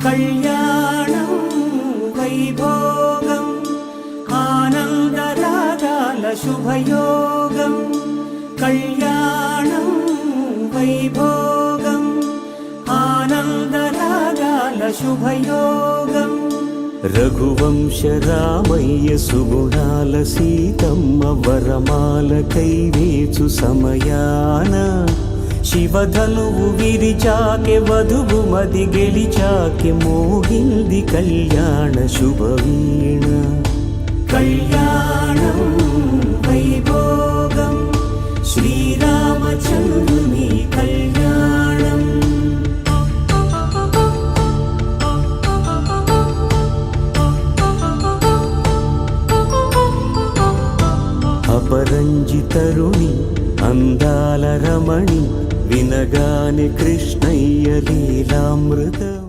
కళ్యాణం వైభోగం ఆనందరాగాల శుభయోగం కళ్యాణం వైభోగం ఆనందరాగాల శుభయోగం రఘువంశ రామయ్య సుగుణాల సీతమ్మ వరమాల కైవేచు సమయాన శివధనువు విరిచాకె వధువు మది గెలిచాకె మోగింది కళ్యాణ శుభవీణ కళ్యాణం వైభోగం శ్రీరామచంద్రుని కళ్యాణం అపరంజి తరుణి అందాల రమణి వినగాని కృష్ణయ్య లీలామృతం